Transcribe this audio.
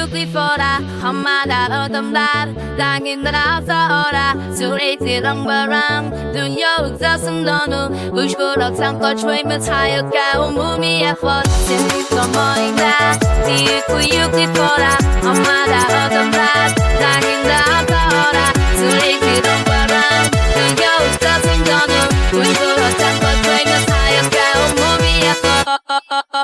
Quickly fora, hamada odamlar, langin draftora, surrey long barang, do you doesn't know, which good of some touch with me, higher cow, movie effort, send it to moinda, quickly fora, hamada odamlar, langin draftora, surrey long barang, do you doesn't know, which good of some touch with me, higher cow, movie effort.